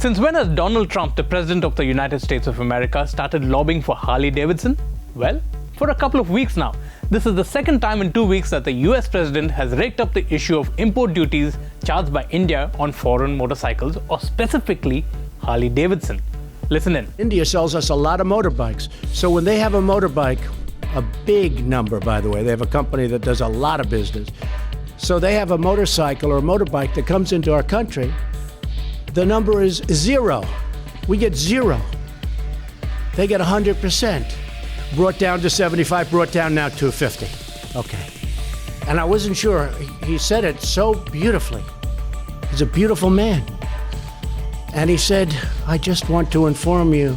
Since when has Donald Trump, the President of the United States of America, started lobbying for Harley-Davidson? Well, for a couple of weeks now. This is the second time in 2 weeks that the US President has raked up the issue of import duties charged by India on foreign motorcycles, or specifically Harley-Davidson. Listen in. India sells us a lot of motorbikes. So when they have a motorbike, a big number, by the way, they have a company that does a lot of business. So they have a motorcycle or a motorbike that comes into our country, the number is 0. We get 0. They get 100%. Brought down to 75, brought down now to 50. Okay. And I wasn't sure. He said it so beautifully. He's a beautiful man. And he said, I just want to inform you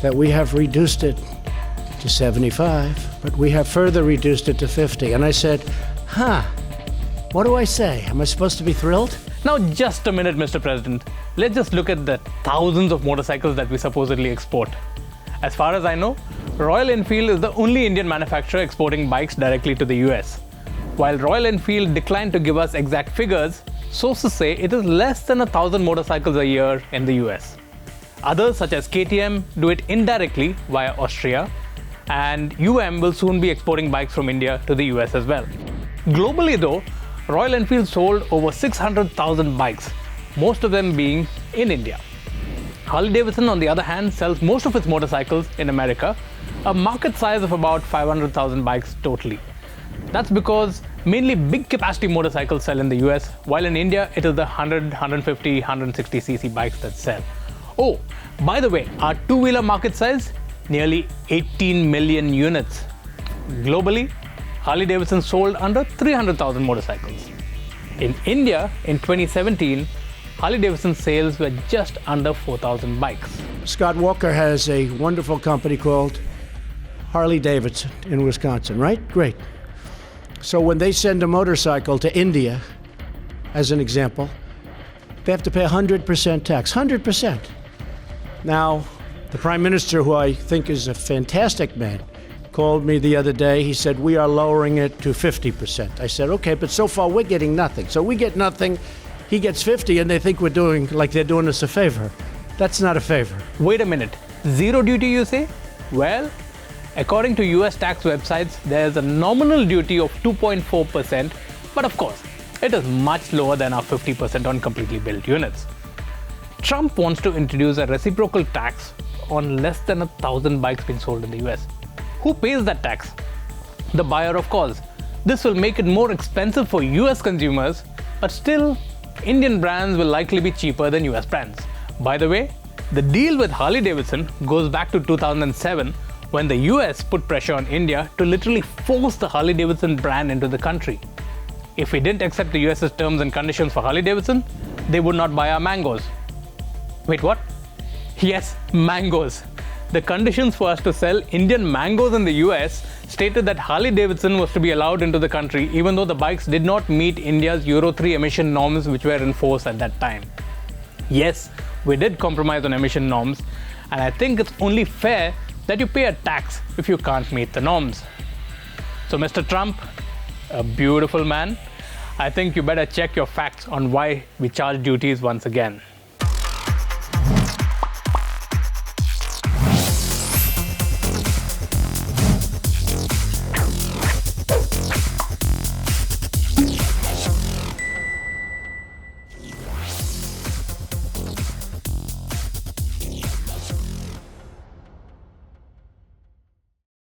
that we have reduced it to 75, but we have further reduced it to 50. And I said, what do I say? Am I supposed to be thrilled? Now, just a minute, Mr. President. Let's just look at the thousands of motorcycles that we supposedly export. As far as I know, Royal Enfield is the only Indian manufacturer exporting bikes directly to the US. While Royal Enfield declined to give us exact figures, sources say it is less than 1,000 motorcycles a year in the US. Others, such as KTM, do it indirectly via Austria, and will soon be exporting bikes from India to the US as well. Globally though, Royal Enfield sold over 600,000 bikes, most of them being in India. Harley-Davidson, on the other hand, sells most of its motorcycles in America, a market size of about 500,000 bikes totally. That's because mainly big capacity motorcycles sell in the US, while in India it is the 100, 150, 160cc bikes that sell. Oh, by the way, our two-wheeler market size, nearly 18 million units. Globally, Harley-Davidson sold under 300,000 motorcycles. In India, in 2017, Harley-Davidson sales were just under 4,000 bikes. Scott Walker has a wonderful company called Harley-Davidson in Wisconsin, right? Great. So when they send a motorcycle to India, as an example, they have to pay 100% tax, 100%. Now, the Prime Minister, who I think is a fantastic man, called me the other day. He said, we are lowering it to 50%. I said, okay, but so far we're getting nothing. So we get nothing, he gets 50, and they think they're doing us a favor. That's not a favor. Wait a minute, zero duty you say? Well, according to US tax websites, there's a nominal duty of 2.4%, but of course, it is much lower than our 50% on completely built units. Trump wants to introduce a reciprocal tax on less than 1,000 bikes being sold in the US. Who pays that tax? The buyer, of course. This will make it more expensive for US consumers, but still, Indian brands will likely be cheaper than US brands. By the way, the deal with Harley-Davidson goes back to 2007, when the US put pressure on India to literally force the Harley-Davidson brand into the country. If we didn't accept the US's terms and conditions for Harley-Davidson, they would not buy our mangoes. Wait, what? Yes, mangoes. The conditions for us to sell Indian mangoes in the US stated that Harley-Davidson was to be allowed into the country even though the bikes did not meet India's Euro 3 emission norms which were in force at that time. Yes, we did compromise on emission norms, and I think it's only fair that you pay a tax if you can't meet the norms. So Mr. Trump, a beautiful man, I think you better check your facts on why we charge duties once again.